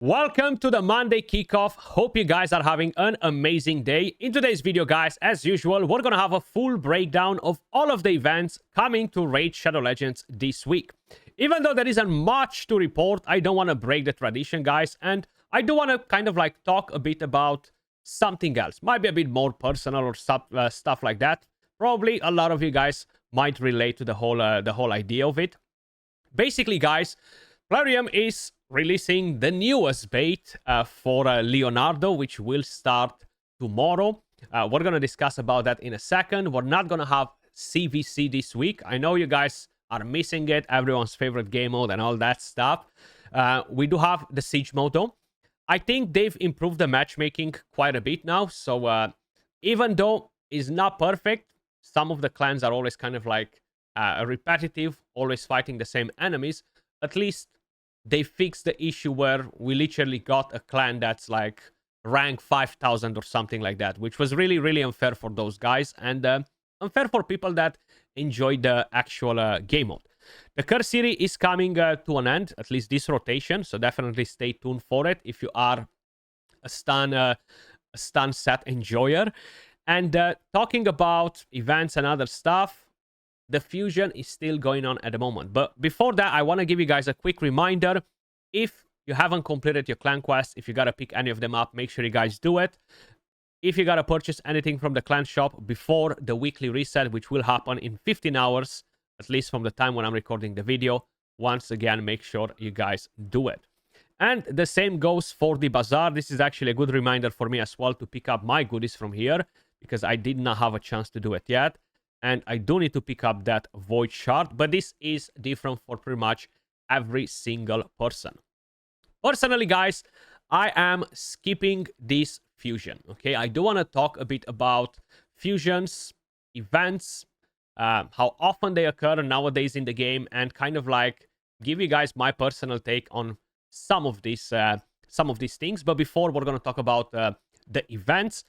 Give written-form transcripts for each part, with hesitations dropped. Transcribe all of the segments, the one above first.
Welcome to the Monday Kickoff. Hope you guys are having an amazing day. In today's video, guys, as usual, we're going to have a full breakdown of all of the events coming to Raid Shadow Legends this week. Even though there isn't much to report, I don't want to break the tradition, guys, and I do want to kind of like talk a bit about something else. Might be a bit more personal or stuff like that. Probably a lot of you guys might relate to the whole idea of it. Basically, guys, Plarium is releasing the newest bait for Leonardo, which will start tomorrow. We're going to discuss about that in a second. We're not going to have CVC this week. I know you guys are missing it, everyone's favorite game mode and all that stuff. We do have the Siege mode, though. I think they've improved the matchmaking quite a bit now. So even though it's not perfect, some of the clans are always kind of like repetitive, always fighting the same enemies. At least they fixed the issue where we literally got a clan that's like rank 5,000 or something like that, which was really, really unfair for those guys and unfair for people that enjoy the actual game mode. The Curse series is coming to an end, at least this rotation, so definitely stay tuned for it if you are a stun set enjoyer. And talking about events and other stuff, the fusion is still going on at the moment. But before that, I want to give you guys a quick reminder. If you haven't completed your clan quest, if you got to pick any of them up, make sure you guys do it. If you got to purchase anything from the clan shop before the weekly reset, which will happen in 15 hours, at least from the time when I'm recording the video, once again, make sure you guys do it. And the same goes for the bazaar. This is actually a good reminder for me as well to pick up my goodies from here, because I did not have a chance to do it yet. And I do need to pick up that void shard, but this is different for pretty much every single person. Personally, guys, I am skipping this fusion, okay? I do want to talk a bit about fusions, events, how often they occur nowadays in the game, and kind of like give you guys my personal take on some of these things. But before we're going to talk about the events,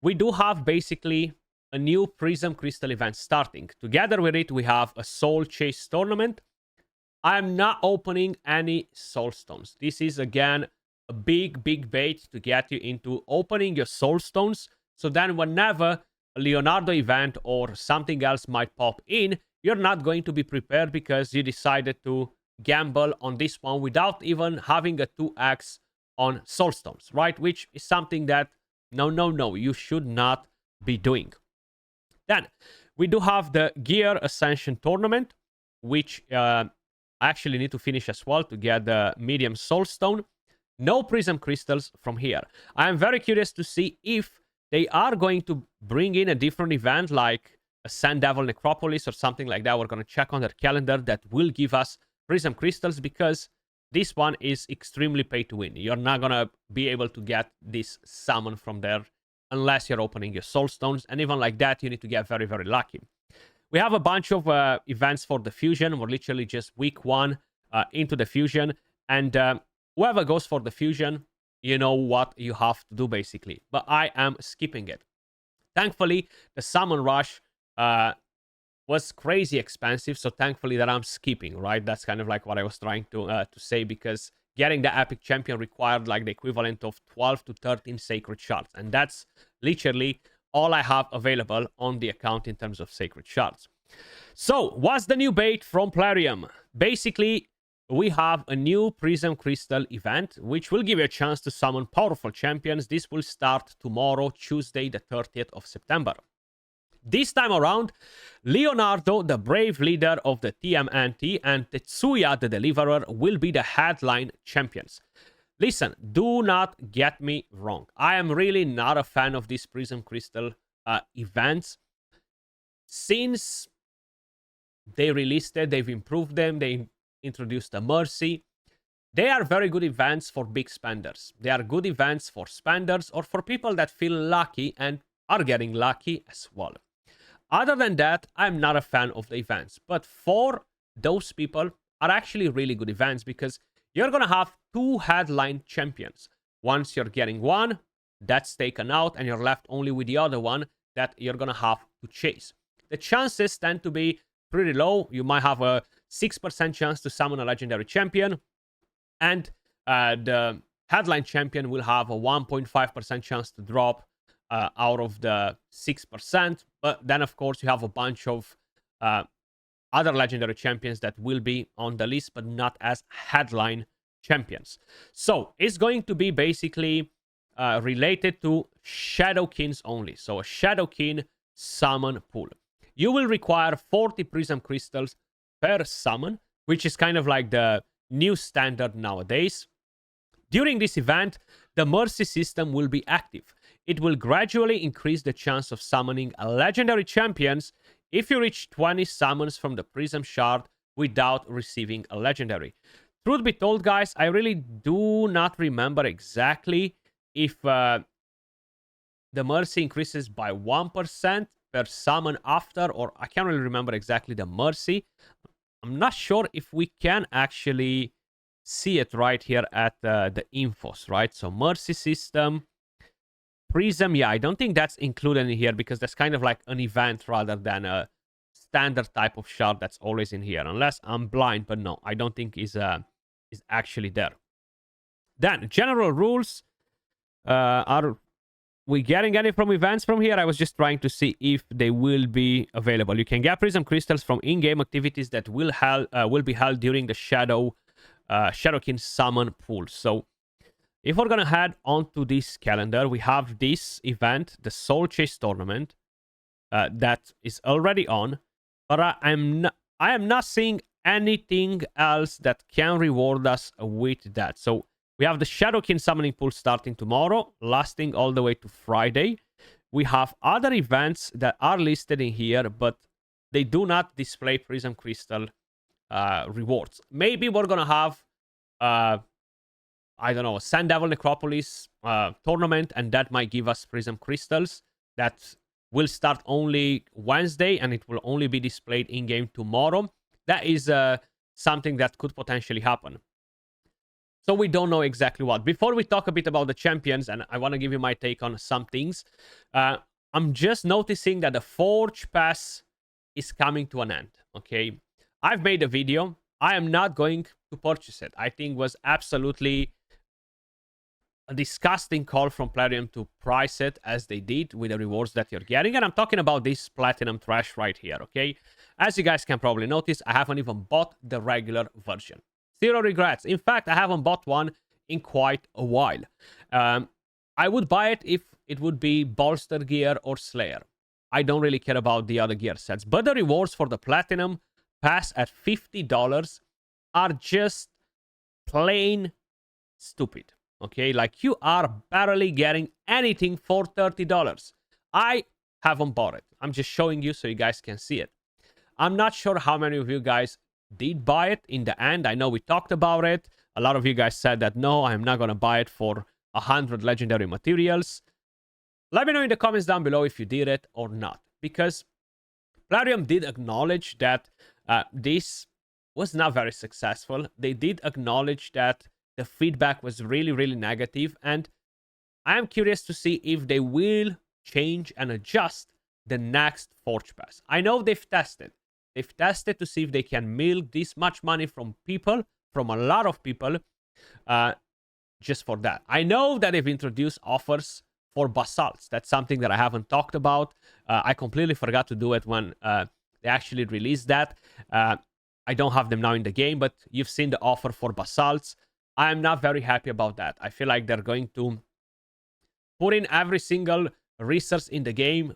we do have basically a new Prism Crystal event starting. Together with it, we have a Soul Chase tournament. I'm not opening any Soul Stones. This is, again, a big bait to get you into opening your Soul Stones. So then whenever a Leonardo event or something else might pop in, you're not going to be prepared because you decided to gamble on this one without even having a 2x on Soul Stones, right? Which is something that, no, you should not be doing. Then we do have the Gear Ascension tournament, which I actually need to finish as well to get the medium Soul Stone. No Prism Crystals from here. I am very curious to see if they are going to bring in a different event like a Sand Devil Necropolis or something like that. We're going to check on their calendar that will give us Prism Crystals, because this one is extremely pay to win. You're not going to be able to get this summon from there unless you're opening your Soul Stones. And even like that, you need to get very, very lucky. We have a bunch of events for the Fusion. We're literally just week 1 into the Fusion. And whoever goes for the Fusion, you know what you have to do, basically. But I am skipping it. Thankfully, the Summon Rush was crazy expensive. So thankfully that I'm skipping, right? That's kind of like what I was trying to say, because getting the Epic Champion required like the equivalent of 12 to 13 Sacred Shards. And that's literally all I have available on the account in terms of Sacred Shards. So, what's the new bait from Plarium? Basically, we have a new Prism Crystal event, which will give you a chance to summon powerful champions. This will start tomorrow, Tuesday, the 30th of September. This time around, Leonardo, the brave leader of the TMNT, and Tetsuya, the deliverer, will be the headline champions. Listen, do not get me wrong. I am really not a fan of these Prism Crystal events. Since they released it, they've improved them, they introduced a Mercy. They are very good events for big spenders. They are good events for spenders or for people that feel lucky and are getting lucky as well. Other than that, I'm not a fan of the events. But for those people, are actually really good events, because you're going to have 2 headline champions. Once you're getting one, that's taken out, and you're left only with the other one that you're going to have to chase. The chances tend to be pretty low. You might have a 6% chance to summon a legendary champion. And the headline champion will have a 1.5% chance to drop out of the 6%. But then, of course, you have a bunch of other legendary champions that will be on the list, but not as headline champions. So it's going to be basically related to Shadow Kings only. So a Shadow King summon pool. You will require 40 Prism Crystals per summon, which is kind of like the new standard nowadays. During this event, the Mercy system will be active. It will gradually increase the chance of summoning legendary champions if you reach 20 summons from the Prism Shard without receiving a legendary. Truth be told, guys, I really do not remember exactly if the Mercy increases by 1% per summon after, or I can't really remember exactly the Mercy. I'm not sure if we can actually see it right here at the infos, right? So Mercy system, Prism, yeah, I don't think that's included in here because that's kind of like an event rather than a standard type of shard that's always in here. Unless I'm blind, but no, I don't think is actually there. Then, general rules. Are we getting any from events from here? I was just trying to see if they will be available. You can get Prism Crystals from in-game activities that will be held during the Shadow King Summon pool. So, if we're gonna head onto this calendar, we have this event, the Soul Chase Tournament, that is already on. But I am not seeing anything else that can reward us with that. So we have the Shadow King Summoning Pool starting tomorrow, lasting all the way to Friday. We have other events that are listed in here, but they do not display Prism Crystal rewards. Maybe we're gonna have I don't know, Sand Devil Necropolis tournament, and that might give us Prism Crystals. That will start only Wednesday, and it will only be displayed in-game tomorrow. That is something that could potentially happen. So we don't know exactly what. Before we talk a bit about the champions, and I want to give you my take on some things, I'm just noticing that the Forge Pass is coming to an end, okay? I've made a video. I am not going to purchase it. I think it was absolutely a disgusting call from Plarium to price it as they did with the rewards that you're getting. And I'm talking about this platinum trash right here, okay? As you guys can probably notice, I haven't even bought the regular version. Zero regrets. In fact, I haven't bought one in quite a while. I would buy it if it would be Bolster Gear or Slayer. I don't really care about the other gear sets. But the rewards for the Platinum Pass at $50 are just plain stupid. Okay, like you are barely getting anything for $30. I haven't bought it. I'm just showing you so you guys can see it. I'm not sure how many of you guys did buy it in the end. I know we talked about it. A lot of you guys said that, no, I'm not going to buy it for 100 legendary materials. Let me know in the comments down below if you did it or not. Because Plarium did acknowledge that this was not very successful. They did acknowledge that the feedback was really, really negative, and I am curious to see if they will change and adjust the next Forge Pass. I know they've tested. They've tested to see if they can milk this much money from people, from a lot of people, just for that. I know that they've introduced offers for basalts. That's something that I haven't talked about. I completely forgot to do it when they actually released that. I don't have them now in the game, but you've seen the offer for basalts. I'm not very happy about that. I feel like they're going to put in every single resource in the game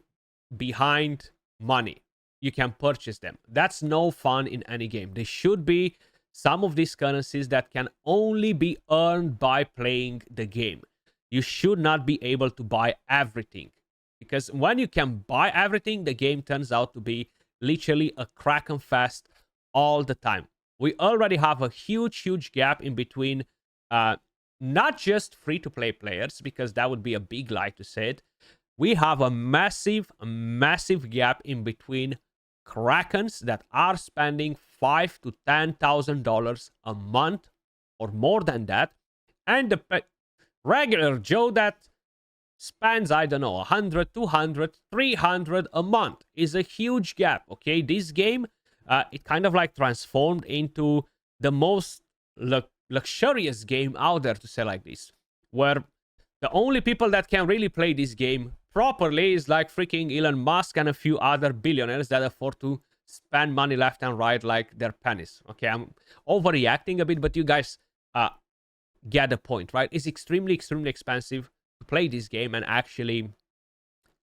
behind money. You can purchase them. That's no fun in any game. There should be some of these currencies that can only be earned by playing the game. You should not be able to buy everything. Because when you can buy everything, the game turns out to be literally a Kraken fest all the time. We already have a huge gap in between not just free-to-play players, because that would be a big lie to say it. We have a massive gap in between Krakens that are spending $5,000 to $10,000 a month or more than that, and the regular Joe that spends, I don't know, 100, 200, 300 a month. Is a huge gap, okay? This game, it kind of like transformed into the most luxurious game out there, to say like this. where the only people that can really play this game properly is like freaking Elon Musk and a few other billionaires that afford to spend money left and right like their pennies. Okay, I'm overreacting a bit, but you guys get the point, right? It's extremely, extremely expensive to play this game and actually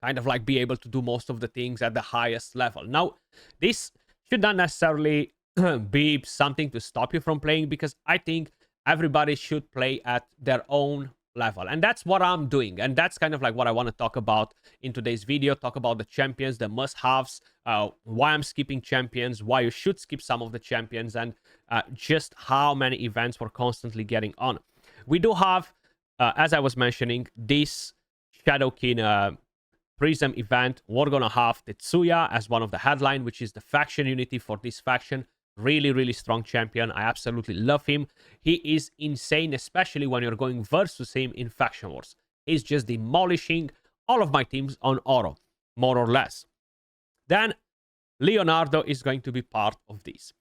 kind of like be able to do most of the things at the highest level. Now, this should not necessarily be something to stop you from playing, because I think everybody should play at their own level, and that's what I'm doing, and that's kind of like what I want to talk about in today's video. Talk about the champions, the must-haves, why I'm skipping champions, why you should skip some of the champions, and just how many events we're constantly getting on. We do have, as I was mentioning, this Shadowkin Prism event. We're gonna have Tetsuya as one of the headline, which is the faction unity for this faction. Really, really strong champion. I absolutely love him. He is insane, especially when you're going versus him in Faction Wars. He's just demolishing all of my teams on auto, more or less. Then Leonardo is going to be part of this.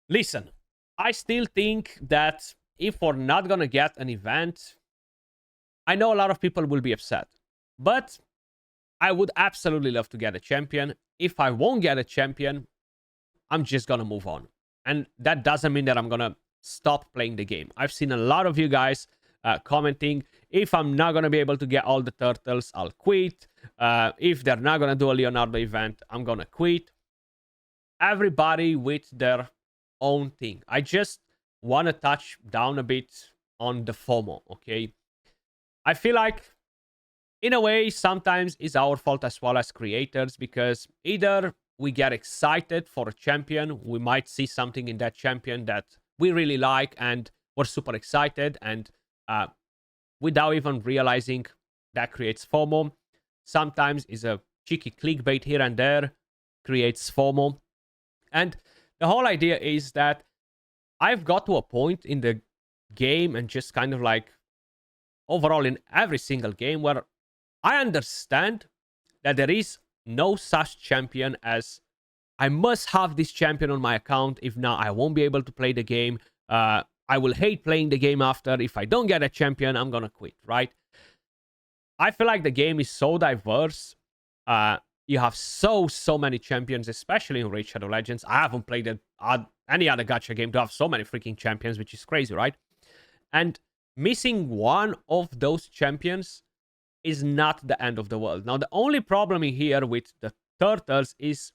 Listen, I still think that if we're not going to get an event, I know a lot of people will be upset, but I would absolutely love to get a champion. If I won't get a champion, I'm just going to move on. And that doesn't mean that I'm going to stop playing the game. I've seen a lot of you guys commenting, if I'm not going to be able to get all the turtles, I'll quit. If they're not going to do a Leonardo event, I'm going to quit. Everybody with their own thing. I just want to touch down a bit on the FOMO, okay? I feel like, in a way, sometimes it's our fault as well as creators, because either we get excited for a champion, we might see something in that champion that we really like, and we're super excited, and without even realizing, that creates FOMO. Sometimes is a cheeky clickbait here and there, creates FOMO. And the whole idea is that I've got to a point in the game, and just kind of like overall in every single game, where I understand that there is no such champion as I must have this champion on my account. If not, I won't be able to play the game. I will hate playing the game after. If I don't get a champion, I'm gonna quit, right? I feel like the game is so diverse. You have so many champions, especially in Raid Shadow Legends. I haven't played any other gacha game to have so many freaking champions, which is crazy, right? And missing one of those champions is not the end of the world. Now, the only problem here with the turtles is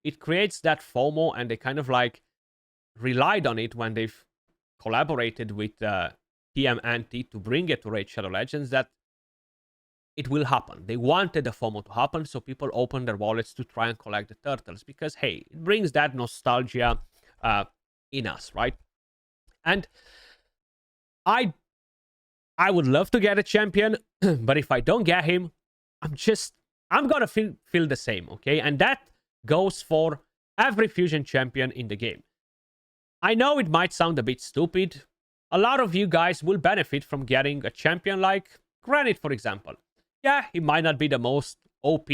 it creates that FOMO, and they kind of like relied on it when they've collaborated with TMNT to bring it to Raid Shadow Legends, that it will happen. They wanted the FOMO to happen, so people open their wallets to try and collect the turtles, because, hey, it brings that nostalgia in us, right? And I would love to get a champion, but if I don't get him, I'm gonna feel the same, okay? And that goes for every fusion champion in the game. I know it might sound a bit stupid. A lot of you guys will benefit from getting a champion like Granite, for example. Yeah, he might not be the most OP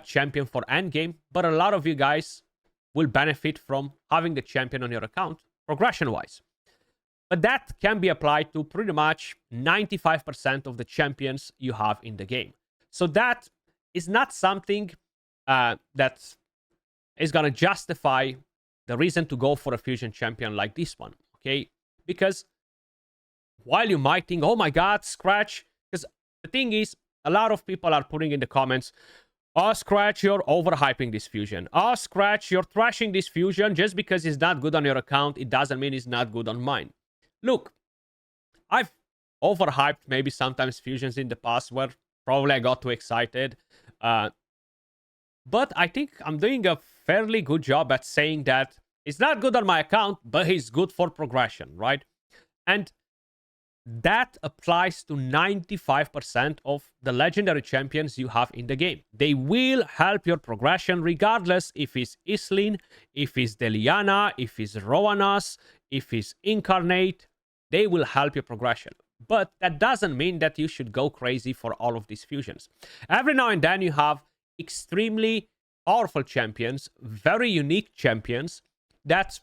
champion for endgame, but a lot of you guys will benefit from having the champion on your account, progression-wise. But that can be applied to pretty much 95% of the champions you have in the game. So that is not something that is going to justify the reason to go for a fusion champion like this one, okay? Because while you might think, oh my god, Skratch, because the thing is, a lot of people are putting in the comments, oh, Skratch, you're overhyping this fusion. Oh, Skratch, you're trashing this fusion. Just because it's not good on your account, it doesn't mean it's not good on mine. Look, I've overhyped maybe sometimes fusions in the past where probably I got too excited. But I think I'm doing a fairly good job at saying that it's not good on my account, but it's good for progression, right? And that applies to 95% of the legendary champions you have in the game. They will help your progression regardless if it's Islin, if it's Deliana, if it's Roanas, if it's Incarnate. They will help your progression. But that doesn't mean that you should go crazy for all of these fusions. Every now and then you have extremely powerful champions, very unique champions that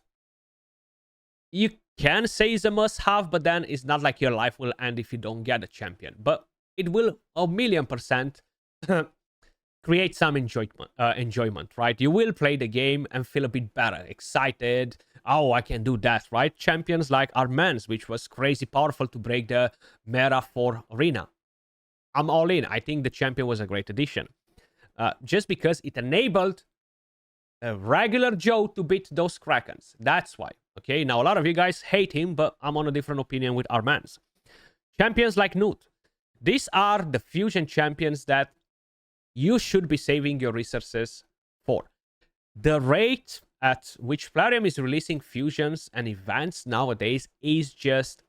you can say is a must-have, but then it's not like your life will end if you don't get a champion. But it will 1,000,000% create some enjoyment, right? You will play the game and feel a bit better, excited. Oh, I can do that, right? Champions like Armand's, which was crazy powerful to break the meta for Arena. I'm all in. I think the champion was a great addition. Just because it enabled a regular Joe to beat those Krakens. That's why. Okay, now a lot of you guys hate him, but I'm on a different opinion with Armand's. Champions like Newt. These are the fusion champions that you should be saving your resources for. The rate at which Plarium is releasing fusions and events nowadays is just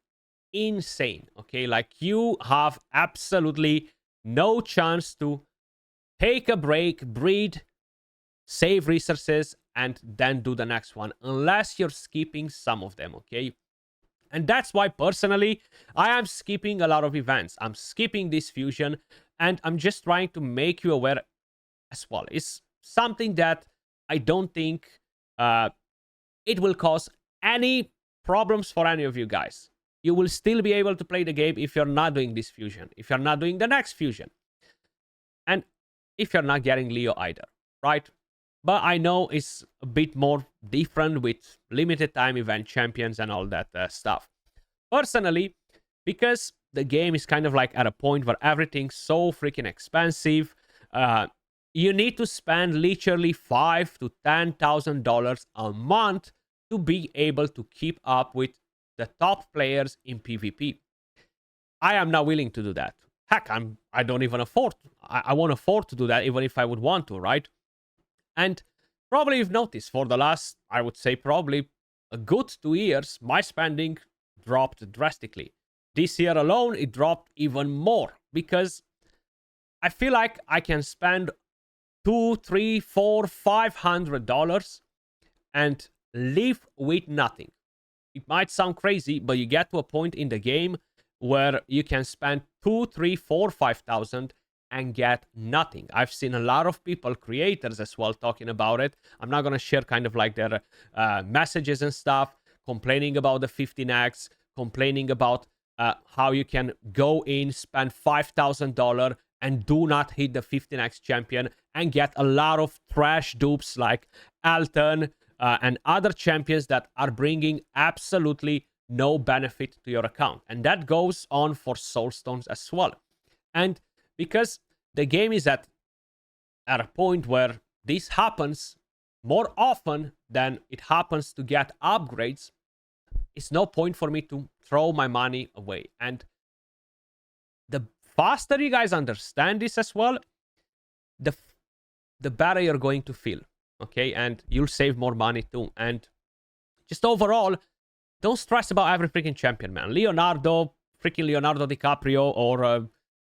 insane. Okay, like you have absolutely no chance to take a break, breed, save resources, and then do the next one, unless you're skipping some of them, okay? And that's why, personally, I am skipping a lot of events. I'm skipping this fusion, and I'm just trying to make you aware as well. It's something that I don't think it will cause any problems for any of you guys. You will still be able to play the game if you're not doing this fusion, if you're not doing the next fusion, and if you're not getting Leo either, right? But I know it's a bit more different with limited time event champions and all that stuff. Personally, because the game is kind of like at a point where everything's so freaking expensive, you need to spend literally $5,000 to $10,000 a month to be able to keep up with the top players in PvP. I am not willing to do that. Heck, I don't even afford. I won't afford to do that even if I would want to, right? And probably you've noticed for the last, I would say probably a good 2 years, my spending dropped drastically. This year alone, it dropped even more because I feel like I can spend $200, $300, $400, $500 and live with nothing. It might sound crazy, but you get to a point in the game where you can spend $2,000, $3,000, $4,000, $5,000 and get nothing. I've seen a lot of people, creators as well, talking about it. I'm not going to share kind of like their messages and stuff, complaining about the 15x, complaining about how you can go in, spend $5,000 and do not hit the 15x champion and get a lot of trash dupes like Alton and other champions that are bringing absolutely no benefit to your account. And that goes on for soulstones as well. And because the game is at a point where this happens more often than it happens to get upgrades, it's no point for me to throw my money away. And the faster you guys understand this as well, the better you're going to feel, okay? And you'll save more money too. And just overall, don't stress about every freaking champion, man. Freaking Leonardo DiCaprio, or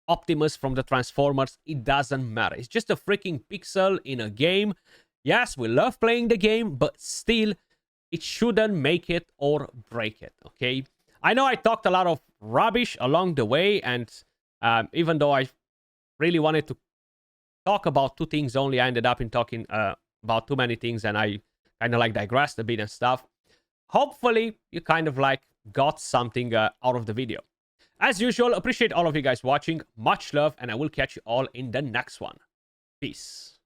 Optimus from the Transformers, it doesn't matter. It's just a freaking pixel in a game. Yes, we love playing the game, but still, it shouldn't make it or break it, okay? I know I talked a lot of rubbish along the way, and even though I really wanted to talk about 2 things only, I ended up in talking about too many things, and I kind of like digressed a bit and stuff. Hopefully, you kind of like got something out of the video. As usual, appreciate all of you guys watching. Much love, and I will catch you all in the next one. Peace.